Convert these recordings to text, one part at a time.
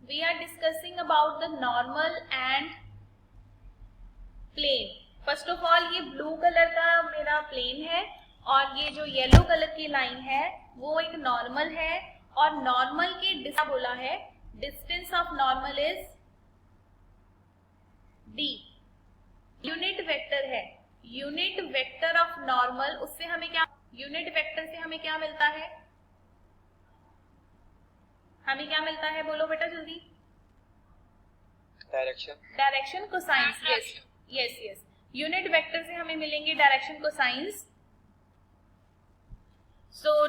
we are discussing about the normal and plane. First of all ये blue colour का मेरा plane है और ये जो येलो कलर की लाइन है वो एक नॉर्मल है और नॉर्मल के डिस्टेंस बोला है, distance of normal is d. Unit vector है, यूनिट वेक्टर ऑफ नॉर्मल, उससे हमें क्या, यूनिट वेक्टर से हमें क्या मिलता है, हमें क्या मिलता है, बोलो बेटा जल्दी. Direction cosines. Yes yes yes, unit vector से हमें मिलेंगे direction cosines. So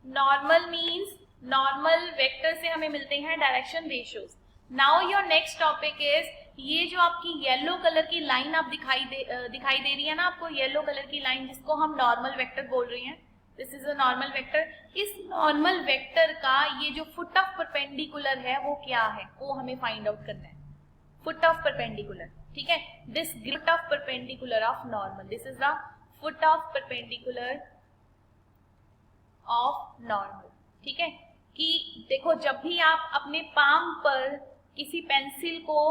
normal means normal vector से हमें मिलते हैं direction ratios. Now your next topic is, ये जो आपकी येलो कलर की लाइन आप दिखाई दे रही है ना आपको, येलो कलर की लाइन जिसको हम नॉर्मल वेक्टर बोल रहे हैं, this is a normal vector. इस नॉर्मल वेक्टर का ये जो फुट ऑफ परपेंडिकुलर है वो क्या है, वो हमें फाइंड आउट करना है. फुट ऑफ परपेंडिकुलर, ठीक है, this foot of perpendicular of normal, this is the foot of perpendicular of normal. ठीक है, कि देखो जब भी आप अपने पाम पर किसी पेंसिल को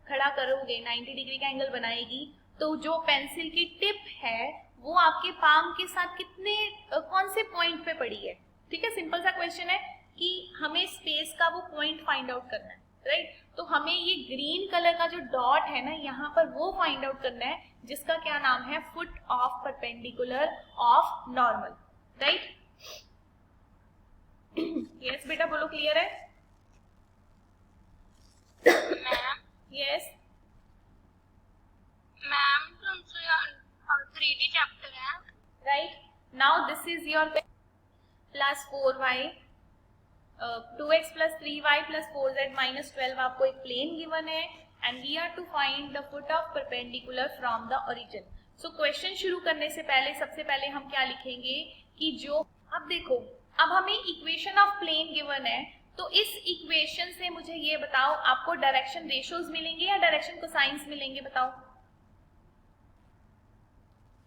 खड़ा करोगे, 90 डिग्री का एंगल बनाएगी, तो जो पेंसिल की टिप है वो आपके पाम के साथ कितने कौन से पॉइंट पे पड़ी है. ठीक है, सिंपल सा क्वेश्चन है कि हमें स्पेस का वो पॉइंट फाइंड आउट करना है, राइट. तो हमें ये ग्रीन कलर का जो डॉट है ना यहाँ पर वो फाइंड आउट करना है, जिसका क्या नाम है, foot of perpendicular of normal, right. Yes बेटा बोलो, क्लियर है? यस मैम, 3D चैप्टर है, right. Now this is your plus 4y 2x plus 3y plus 4z minus 12. आपको एक प्लेन गिवन है and we are to find the foot of perpendicular from the origin. So question शुरू करने से पहले सबसे पहले हम क्या लिखेंगे कि जो, अब देखो, अब हमें इक्वेशन ऑफ प्लेन गिवन है, तो इस इक्वेशन से मुझे ये बताओ आपको डायरेक्शन रेशियोज मिलेंगे या डायरेक्शन कोसाइंस मिलेंगे, बताओ.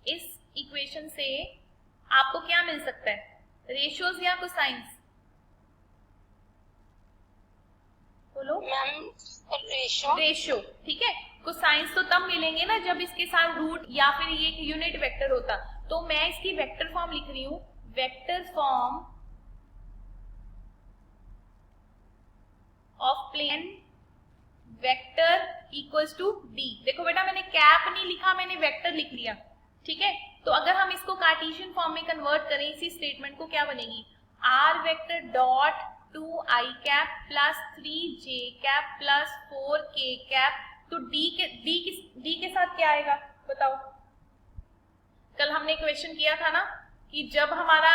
इस इक्वेशन से आपको क्या मिल सकता है, रेशियोज या कोसाइंस, बोलो. Ma'am ratio. ठीक है, कोसाइंस तो तब मिलेंगे ना जब इसके साथ रूट या फिर ये एक यूनिट वेक्टर होता. तो मैं इसकी वेक्टर फॉर्म लिख रही हूं, vector form of plane vector equals to D. देखो बेटा मैंने कैप नहीं लिखा, मैंने वेक्टर लिख लिया. ठीक है, तो अगर हम इसको कार्टेशियन फॉर्म में कन्वर्ट करें इसी स्टेटमेंट को, क्या बनेगी, R vector dot 2i cap plus 3j cap plus 4k cap. तो डी के साथ क्या आएगा बताओ. कल हमने क्वेश्चन किया था ना कि जब हमारा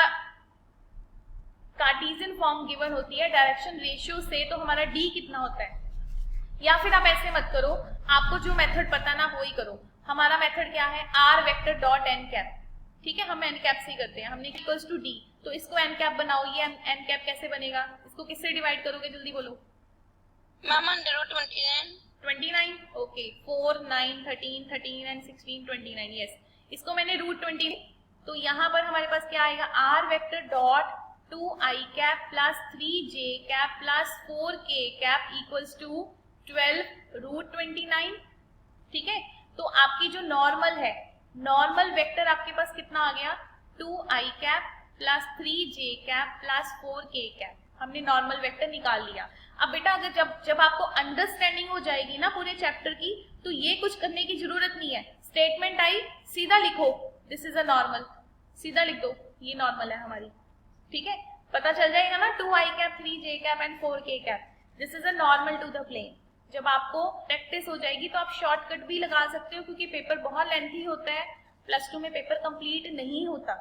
कार्टेशियन फॉर्म गिवन होती है डायरेक्शन रेशियो से, तो हमारा डी कितना होता है. या फिर आप ऐसे मत करो, आपको जो मेथड पता ना वो ही करो. हमारा मेथड क्या है, R vector dot N cap. ठीक है, हम एन कैप से ही करते हैं, हमने इक्वल्स टू डी, तो इसको एन कैप बनाओ. ये एन कैप कैसे बनेगा, इसको किससे डिवाइड करोगे, जल्दी बोलो. Ma'am under root 29. Okay, 4 9 13 13 and 16 29. Yes, इसको मैंने रूट 20. तो यहाँ पर हमारे पास क्या आएगा, R vector dot 2i cap plus 3j cap plus 4k cap equals to 12 root 29. ठीक है, तो आपकी जो नॉर्मल है, नॉर्मल वेक्टर आपके पास कितना आ गया, 2i cap plus 3j cap plus 4k cap. हमने नॉर्मल वेक्टर निकाल लिया. अब बेटा अगर जब आपको अंडरस्टैंडिंग हो जाएगी ना पूरे चैप्टर की, तो ये कुछ करने की जरूरत नहीं है. स्टेटमेंट आई, सीधा लिखो दिस इज अ नॉर्मल, सीधा लिख दो ये नॉर्मल है हमारी. ठीक है, पता चल जाएगा ना, 2i cap 3j cap and 4k cap, this is a normal to the plane. जब आपको प्रैक्टिस हो जाएगी तो आप शॉर्टकट भी लगा सकते हो, क्योंकि पेपर बहुत लेंथी होता है. प्लस 2 में पेपर कंप्लीट नहीं होता.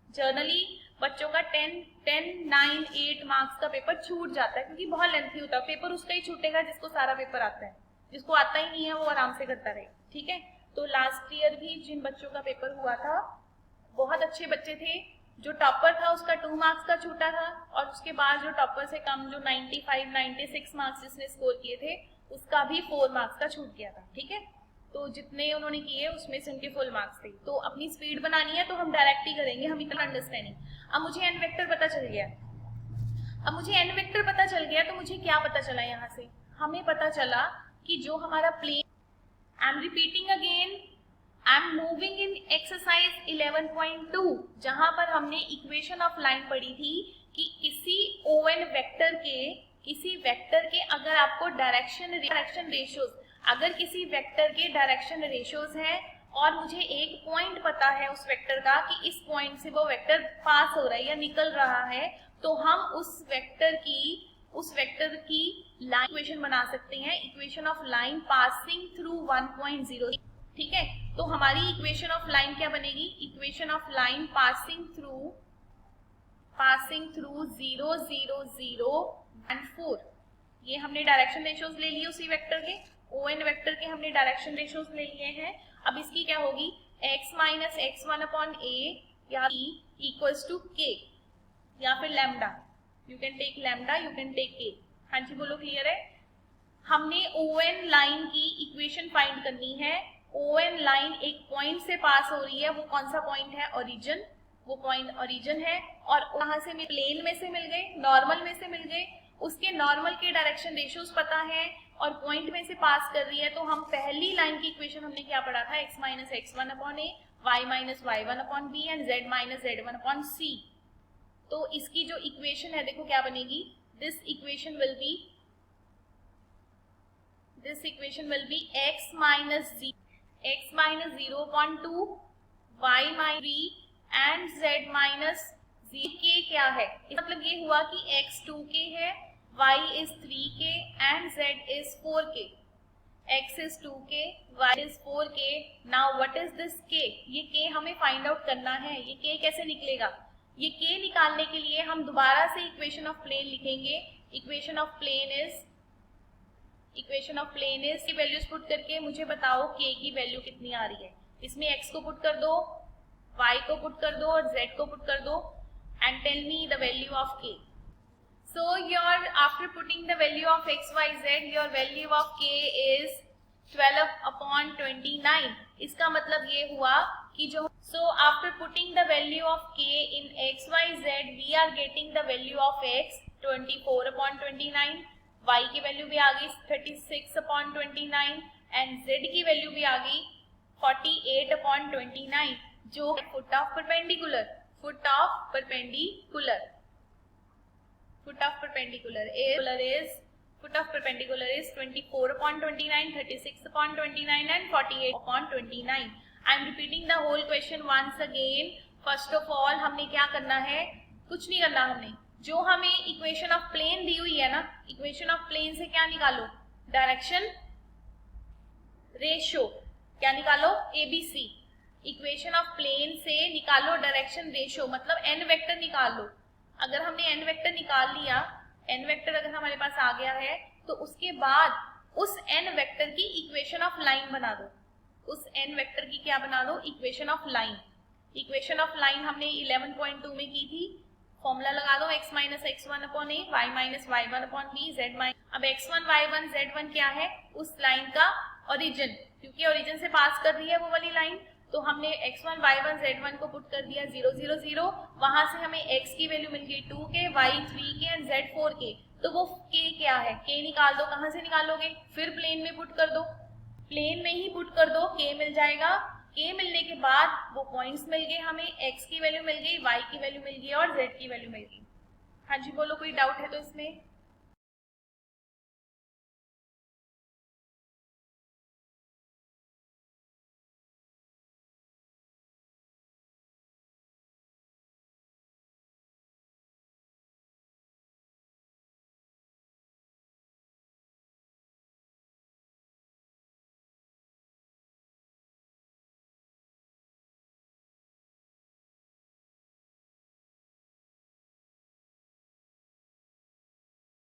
जनरली बच्चों का 10 9 8 मार्क्स का पेपर छूट जाता है, क्योंकि बहुत लेंथी होता है. पेपर उसका ही छूटेगा जिसको सारा पेपर आता है, जिसको आता ही नहीं है वो आराम से करता रहे. ठीक है, तो लास्ट ईयर भी जिन बच्चों का पेपर हुआ था, बहुत अच्छे बच्चे थे. जो टॉपर था उसका 2 मार्क्स का छूटा था, और उसके बाद जो टॉपर से कम, जो 95 96 मार्क्स जिसने स्कोर किए थे, उसका भी 4 मार्क्स का छूट गया था. ठीक है, तो जितने उन्होंने किए उसमें से उनके फुल मार्क्स थे. तो अपनी स्पीड बनानी है तो हम डायरेक्ट ही करेंगे, हम इतना अंडरस्टैंडिंग. अब मुझे एन वेक्टर पता चल गया. अब मुझे n वेक्टर पता चल गया, तो मुझे क्या पता चला यहाँ से, हमें पता चला कि जो हमारा plane, I am repeating again, I am moving in exercise 11.2, जहां पर हमने इक्वेशन ऑफ लाइन पढ़ी थी कि किसी ON वेक्टर के अगर आपको डायरेक्शन रेशियोज, अगर किसी वेक्टर के डायरेक्शन रेशियोज है और मुझे एक पॉइंट पता है उस वेक्टर का कि इस पॉइंट से वो वेक्टर पास हो रहा है या निकल रहा है, तो हम उस वेक्टर की लाइन इक्वेशन बना सकते हैं, equation of line passing through 1.0। ठीक है, तो हमारी इक्वेशन ऑफ लाइन क्या बनेगी, equation of line passing through 0, 0, 0 and 4। ये हमने डायरेक्शन रेशियोज ले लिए उसी वेक्टर के, ON वेक्टर के हमने डायरेक्शन रेशियोज ले लिए हैं। अब इसकी क्या होगी, x minus x1 upon a या e इक्वल्स टू k या फिर lambda, you can take lambda, you can take k। हाँ जी बोलो, क्लियर है। हमने ON लाइन की इक्वेशन फाइंड करनी है। ON लाइन एक पॉइंट से पास हो रही है, वो कौन सा पॉइंट है, ओरिजिन, वो पॉइंट ओरिजिन है, और वहां से प्लेन में से मिल गए, नॉर्मल में से मिल गए, उसके नॉर्मल के डायरेक्शन रेशियोज पता है और पॉइंट में से पास कर रही है। तो हम पहली लाइन की इक्वेशन हमने क्या पढ़ा था, x minus x1 upon a, y minus y1 upon b and z minus z1 upon c। तो इसकी जो इक्वेशन है देखो क्या बनेगी, this equation will be x minus 0 upon 2, y minus 3 and z minus k क्या है, मतलब ये हुआ कि x 2k है, y is 3k and z is 4k, x is 2k, y is 4k। now what is this k, ये k हमें find out करना है। ये k कैसे निकलेगा, ये k निकालने के लिए हम दोबारा से इक्वेशन ऑफ प्लेन लिखेंगे। इक्वेशन ऑफ प्लेन इज की वैल्यूज पुट करके मुझे बताओ k की वैल्यू कितनी आ रही है। इसमें x को पुट कर दो, y को पुट कर दो और z को पुट कर दो and tell me the value of k. So after putting the value of x, y, z, your value of k is 12 upon 29. इसका मतलब ये हुआ कि so after putting the value of k in x, y, z, we are getting the value of x 24 upon 29, y की value भी आ गई 36 upon 29 and z की value भी आ गई 48 upon 29, जो foot of perpendicular is 24 upon 29, 36 upon 29 and 48 upon 29. I am repeating the whole question once again. First of all हमने क्या करना है, कुछ नहीं करना, हमने जो हमें इक्वेशन ऑफ प्लेन दी हुई है ना, इक्वेशन ऑफ प्लेन से क्या निकालो, डायरेक्शन रेशियो, क्या निकालो, ABC। इक्वेशन ऑफ प्लेन से निकालो डायरेक्शन रेशियो, मतलब n वेक्टर निकाल लो। अगर हमने n वेक्टर निकाल लिया, n वेक्टर अगर हमारे पास आ गया है, तो उसके बाद उस n वेक्टर की इक्वेशन ऑफ लाइन बना दो। उस n वेक्टर की क्या बना दो, equation of line. Equation of line हमने 11.2 में की थी। फॉर्मूला लगा दो, x minus x1 upon a, y minus y1 upon b, z minus. अब x1 y1 z1 क्या है, उस लाइन का ओरिजिन, क्योंकि ओरिजिन से पास कर रही है वो वाली लाइन, तो हमने x1 y1 z1 को पुट कर दिया 0, 0, 0। वहां से हमें x की वैल्यू मिल गई 2k, y 3k and z 4k। तो वो k क्या है, k निकाल दो। कहां से निकालोगे, फिर प्लेन में पुट कर दो, प्लेन में ही पुट कर दो, k मिल जाएगा। k मिलने के बाद वो पॉइंट्स मिल गए हमें, x की वैल्यू मिल गई, y की वैल्यू मिल गई और z की वैल्यू मिल गई। हाँ जी बोलो, कोई डाउट है तो इसमें।